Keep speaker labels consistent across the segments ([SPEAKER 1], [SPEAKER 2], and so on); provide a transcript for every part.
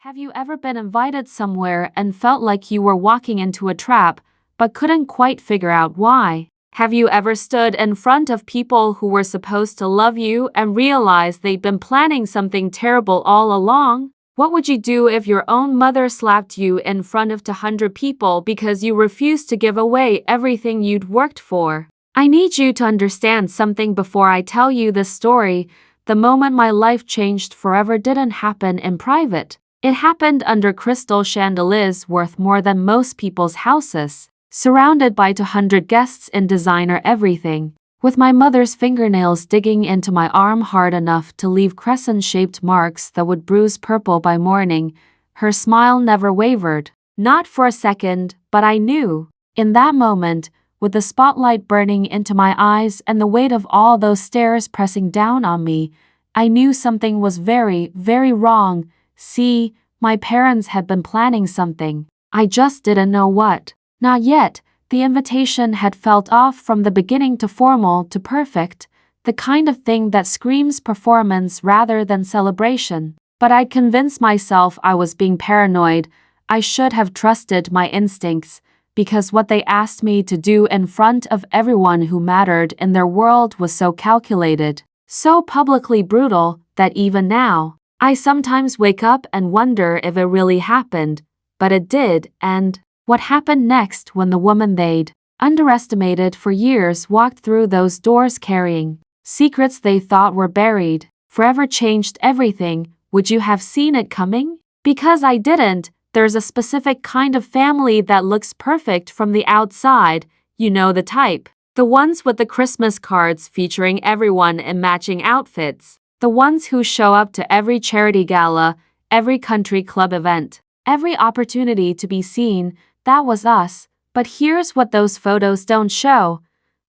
[SPEAKER 1] Have you ever been invited somewhere and felt like you were walking into a trap, but couldn't quite figure out why? Have you ever stood in front of people who were supposed to love you and realized they'd been planning something terrible all along? What would you do if your own mother slapped you in front of 200 people because you refused to give away everything you'd worked for? I need you to understand something before I tell you this story. The moment my life changed forever didn't happen in private. It happened under crystal chandeliers worth more than most people's houses, surrounded by 200 guests in designer everything, with my mother's fingernails digging into my arm hard enough to leave crescent-shaped marks that would bruise purple by morning. Her smile never wavered. Not for a second, but I knew. In that moment, with the spotlight burning into my eyes and the weight of all those stares pressing down on me, I knew something was very, very wrong. See, my parents had been planning something. I just didn't know what. Not yet. The invitation had felt off from the beginning, to formal to perfect, the kind of thing that screams performance rather than celebration. But I'd convinced myself I was being paranoid. I should have trusted my instincts, because what they asked me to do in front of everyone who mattered in their world was so calculated, so publicly brutal, that even now, I sometimes wake up and wonder if it really happened, but it did. And what happened next when the woman they'd underestimated for years walked through those doors carrying secrets they thought were buried, forever changed everything. Would you have seen it coming? Because I didn't. There's a specific kind of family that looks perfect from the outside, you know the type. The ones with the Christmas cards featuring everyone in matching outfits. The ones who show up to every charity gala, every country club event, every opportunity to be seen. That was us. But here's what those photos don't show.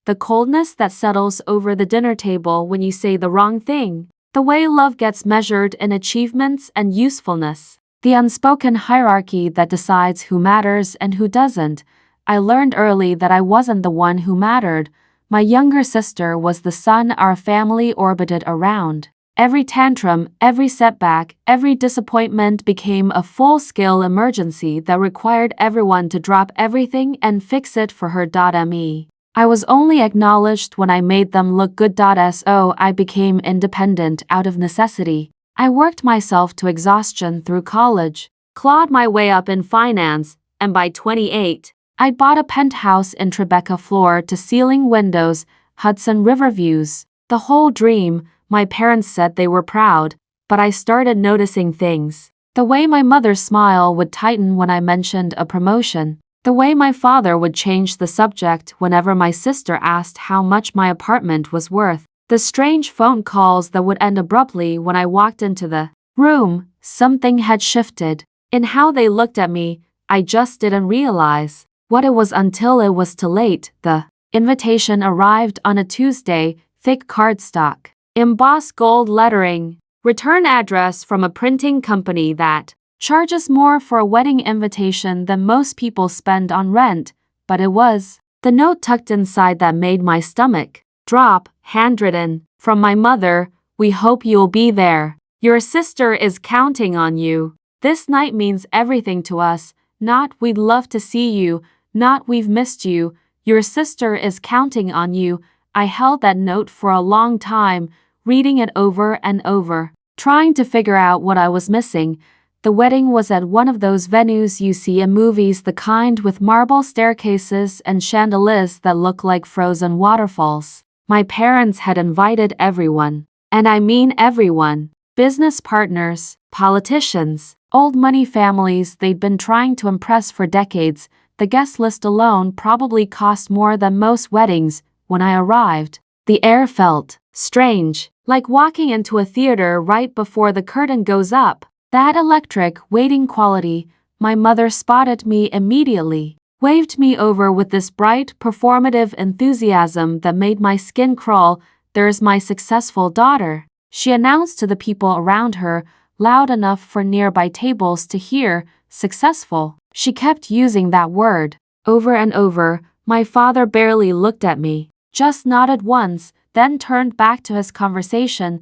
[SPEAKER 1] The coldness that settles over the dinner table when you say the wrong thing. The way love gets measured in achievements and usefulness. The unspoken hierarchy that decides who matters and who doesn't. I learned early that I wasn't the one who mattered. My younger sister was the sun our family orbited around. Every tantrum, every setback, every disappointment became a full-scale emergency that required everyone to drop everything and fix it for her. Me. I was only acknowledged when I made them look good. So I became independent out of necessity. I worked myself to exhaustion through college, clawed my way up in finance, and by 28, I'd bought a penthouse in Tribeca, floor-to-ceiling windows, Hudson River views. The whole dream. My parents said they were proud, but I started noticing things. The way my mother's smile would tighten when I mentioned a promotion. The way my father would change the subject whenever my sister asked how much my apartment was worth. The strange phone calls that would end abruptly when I walked into the room. Something had shifted in how they looked at me. I just didn't realize what it was until it was too late. The invitation arrived on a Tuesday, thick cardstock, embossed gold lettering, return address from a printing company that charges more for a wedding invitation than most people spend on rent, but it was the note tucked inside that made my stomach drop. Handwritten from my mother, "We hope you'll be there. Your sister is counting on you. This night means everything to us. Not we'd love to see you, not we've missed you. Your sister is counting on you." I held that note for a long time, reading it over and over, trying to figure out what I was missing. The wedding was at one of those venues you see in movies, the kind with marble staircases and chandeliers that look like frozen waterfalls. My parents had invited everyone, and I mean everyone. Business partners, politicians, old money families they'd been trying to impress for decades. The guest list alone probably cost more than most weddings. When I arrived, the air felt strange, like walking into a theater right before the curtain goes up. That electric, waiting quality. My mother spotted me immediately, waved me over with this bright, performative enthusiasm that made my skin crawl. "There's my successful daughter," she announced to the people around her, loud enough for nearby tables to hear. Successful. She kept using that word over and over. My father barely looked at me, just nodded once, then turned back to his conversation.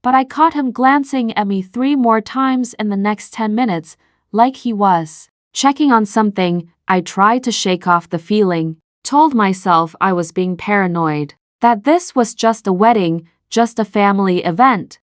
[SPEAKER 1] but I caught him glancing at me 3 more times in the next 10 minutes, like he was checking on something. I tried to shake off the feeling, told myself I was being paranoid, that this was just a wedding, just a family event.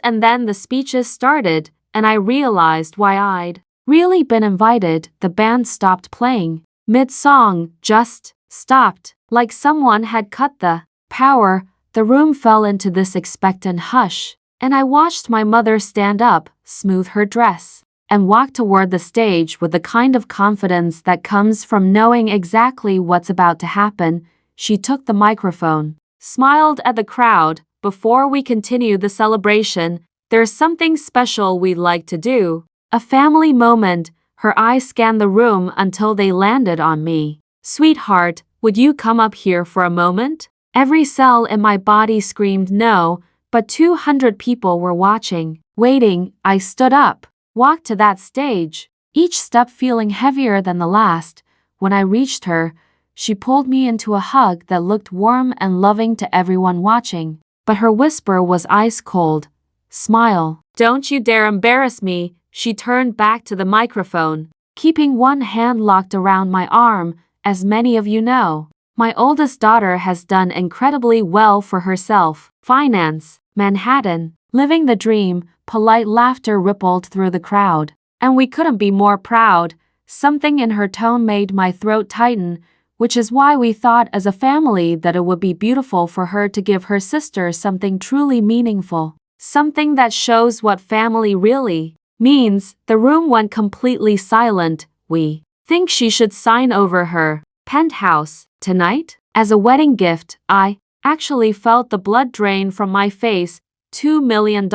[SPEAKER 1] And then the speeches started, and I realized why I'd really been invited. The band stopped playing. Mid-song, just stopped, like someone had cut the power. The room fell into this expectant hush, and I watched my mother stand up, smooth her dress, and walk toward the stage with the kind of confidence that comes from knowing exactly what's about to happen. She took the microphone, smiled at the crowd. Before we continue the celebration, there's something special we'd like to do. A family moment. Her eyes scanned the room until they landed on me. Sweetheart, would you come up here for a moment? Every cell in my body screamed no, but 200 people were watching, waiting. I stood up, walked to that stage, each step feeling heavier than the last. When I reached her, she pulled me into a hug that looked warm and loving to everyone watching, but her whisper was ice cold. Smile. Don't you dare embarrass me. She turned back to the microphone, keeping one hand locked around my arm. As many of you know, my oldest daughter has done incredibly well for herself. Finance, Manhattan, living the dream. Polite laughter rippled through the crowd, and we couldn't be more proud. Something in her tone made my throat tighten, which is why we thought as a family that it would be beautiful for her to give her sister something truly meaningful, something that shows what family really means. The room went completely silent. We think she should sign over her penthouse tonight as a wedding gift. I actually felt the blood drain from my face. $2 million.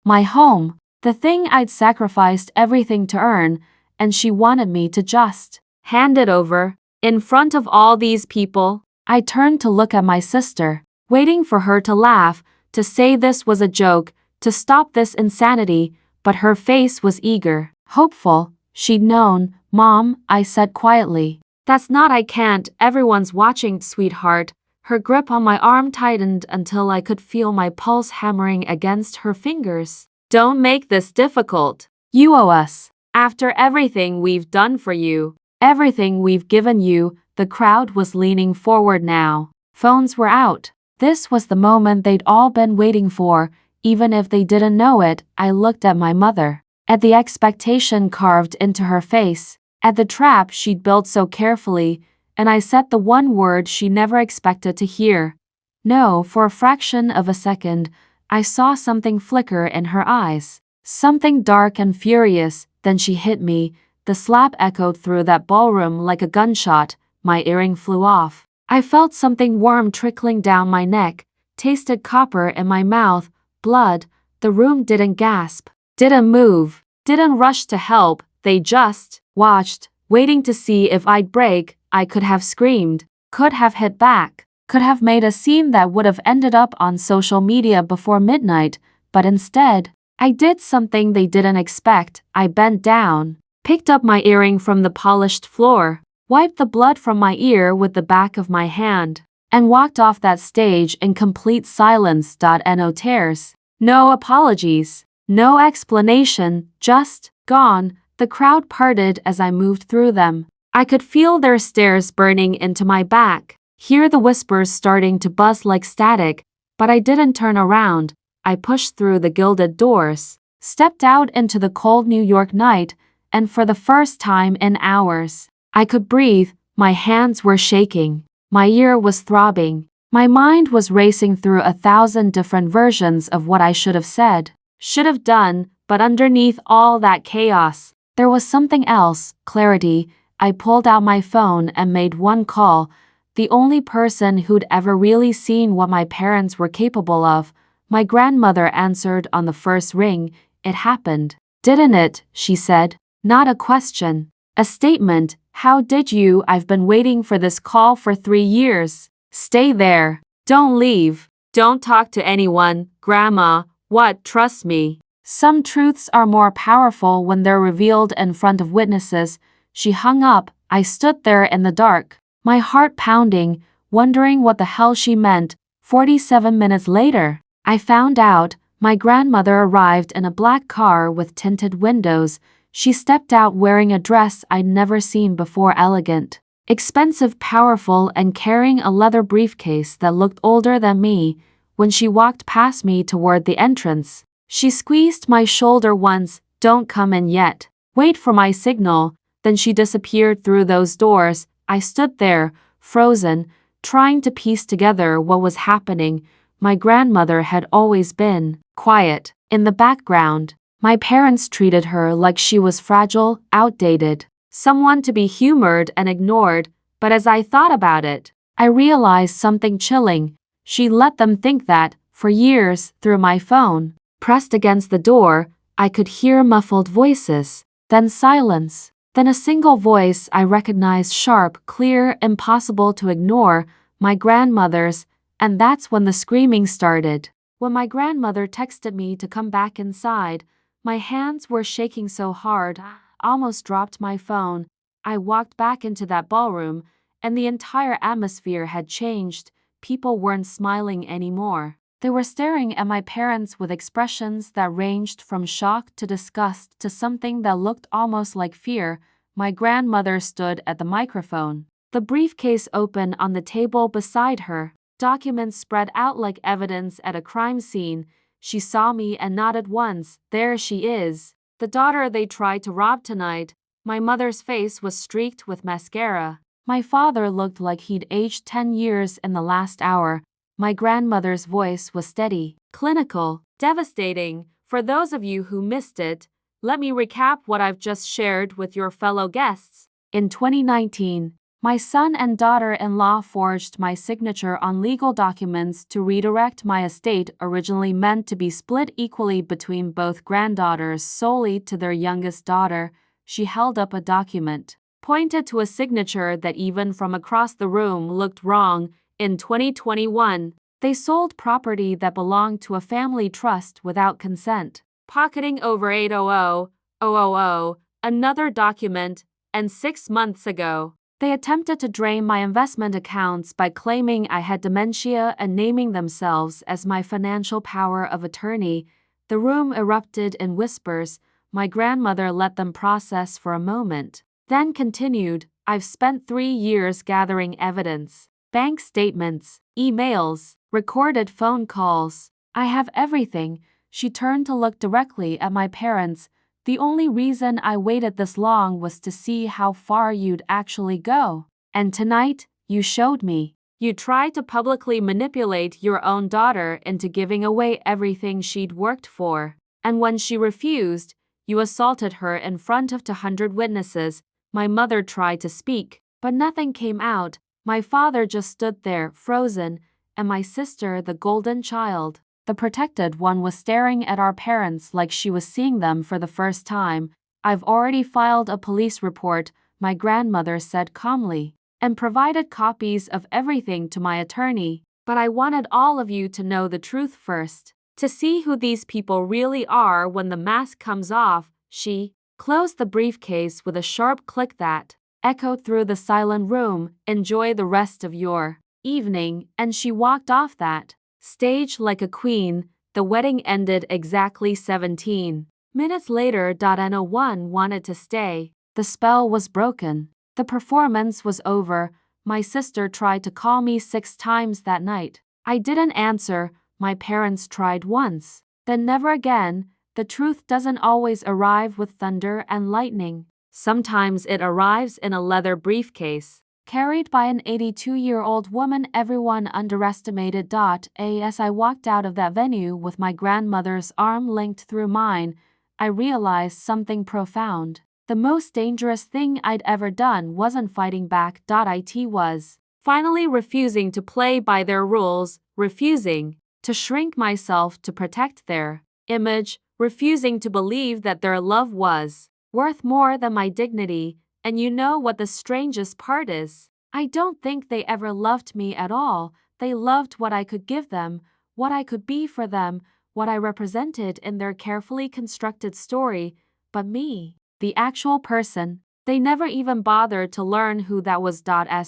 [SPEAKER 1] My home, the thing I'd sacrificed everything to earn, and she wanted me to just hand it over. In front of all these people, I turned to look at my sister, waiting for her to laugh, to say this was a joke, to stop this insanity, but her face was eager, hopeful. She'd known. Mom, I said quietly. That's not. I can't. Everyone's watching, sweetheart. Her grip on my arm tightened until I could feel my pulse hammering against her fingers. Don't make this difficult. You owe us. After everything we've done for you, everything we've given you. The crowd was leaning forward now. Phones were out. This was the moment they'd all been waiting for, even if they didn't know it. I looked at my mother, at the expectation carved into her face, at the trap she'd built so carefully, and I said the one word she never expected to hear. No. For a fraction of a second, I saw something flicker in her eyes, something dark and furious. Then she hit me. The slap echoed through that ballroom like a gunshot. My earring flew off. I felt something warm trickling down my neck, tasted copper in my mouth, blood. The room didn't gasp, didn't move, didn't rush to help. They just watched, waiting to see if I'd break. I could have screamed, could have hit back, could have made a scene that would have ended up on social media before midnight, but instead, I did something they didn't expect. I bent down, picked up my earring from the polished floor, wiped the blood from my ear with the back of my hand, and walked off that stage in complete silence. No tears, no apologies, no explanation, just gone. The crowd parted as I moved through them. I could feel their stares burning into my back, hear the whispers starting to buzz like static, but I didn't turn around. I pushed through the gilded doors, stepped out into the cold New York night, and for the first time in hours, I could breathe. My hands were shaking, my ear was throbbing, my mind was racing through 1,000 different versions of what I should have said, should have done, but underneath all that chaos, there was something else, clarity. I pulled out my phone and made one call, the only person who'd ever really seen what my parents were capable of. My grandmother answered on the first ring. It happened, didn't it? She said. Not a question, a statement. How did you? I've been waiting for this call for 3 years. Stay there. Don't leave. Don't talk to anyone. Grandma, what? Trust me. Some truths are more powerful when they're revealed in front of witnesses. She hung up. I stood there in the dark, my heart pounding, wondering what the hell she meant. 47 minutes later, I found out My grandmother arrived in a black car with tinted windows. She stepped out wearing a dress I'd never seen before, elegant, expensive, powerful, and carrying a leather briefcase that looked older than me. When she walked past me toward the entrance, she squeezed my shoulder once. "Don't come in yet. Wait for my signal." Then she disappeared through those doors. I stood there, frozen, trying to piece together what was happening. My grandmother had always been quiet, in the background. My parents treated her like she was fragile, outdated, someone to be humored and ignored. But as I thought about it, I realized something chilling. She let them think that, for years. Through my phone, pressed against the door, I could hear muffled voices, then silence, then a single voice I recognized, sharp, clear, impossible to ignore, my grandmother's. And that's when the screaming started. When my grandmother texted me to come back inside, my hands were shaking so hard, I almost dropped my phone. I walked back into that ballroom, and the entire atmosphere had changed. People weren't smiling anymore. They were staring at my parents with expressions that ranged from shock to disgust to something that looked almost like fear. My grandmother stood at the microphone, the briefcase open on the table beside her, documents spread out like evidence at a crime scene. She saw me and nodded once. "There she is, the daughter they tried to rob tonight." My mother's face was streaked with mascara. My father looked like he'd aged 10 years in the last hour. My grandmother's voice was steady, clinical, devastating. For those of you who missed it, let me recap what I've just shared with your fellow guests. In 2019, my son and daughter-in-law forged my signature on legal documents to redirect my estate, originally meant to be split equally between both granddaughters, solely to their youngest daughter. She held up a document, pointed to a signature that even from across the room looked wrong. In 2021, they sold property that belonged to a family trust without consent, pocketing over $800,000, another document, and 6 months ago, they attempted to drain my investment accounts by claiming I had dementia and naming themselves as my financial power of attorney. The room erupted in whispers. My grandmother let them process for a moment, then continued, "I've spent 3 years gathering evidence. Bank statements, emails, recorded phone calls. I have everything." She turned to look directly at my parents. "The only reason I waited this long was to see how far you'd actually go. And tonight, you showed me. You tried to publicly manipulate your own daughter into giving away everything she'd worked for. And when she refused, you assaulted her in front of 200 witnesses." My mother tried to speak, but nothing came out. My father just stood there, frozen, and my sister, the golden child, the protected one, was staring at our parents like she was seeing them for the first time. "I've already filed a police report," my grandmother said calmly, "and provided copies of everything to my attorney. But I wanted all of you to know the truth first, to see who these people really are when the mask comes off." She closed the briefcase with a sharp click that echoed through the silent room. "Enjoy the rest of your evening," and she walked off that stage like a queen. The wedding ended exactly 17 minutes later. No one wanted to stay. The spell was broken. The performance was over. My sister tried to call me 6 times that night. I didn't answer. My parents tried once, then never again. The truth doesn't always arrive with thunder and lightning. Sometimes it arrives in a leather briefcase, carried by an 82-year-old woman everyone underestimated. As I walked out of that venue with my grandmother's arm linked through mine, I realized something profound. The most dangerous thing I'd ever done wasn't fighting back. It was finally refusing to play by their rules, refusing to shrink myself to protect their image, refusing to believe that their love was worth more than my dignity. And you know what the strangest part is? I don't think they ever loved me at all. They loved what I could give them, what I could be for them, what I represented in their carefully constructed story. But me, the actual person, they never even bothered to learn who that was.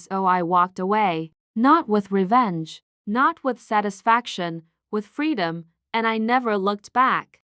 [SPEAKER 1] So I walked away, not with revenge, not with satisfaction, with freedom. and I never looked back.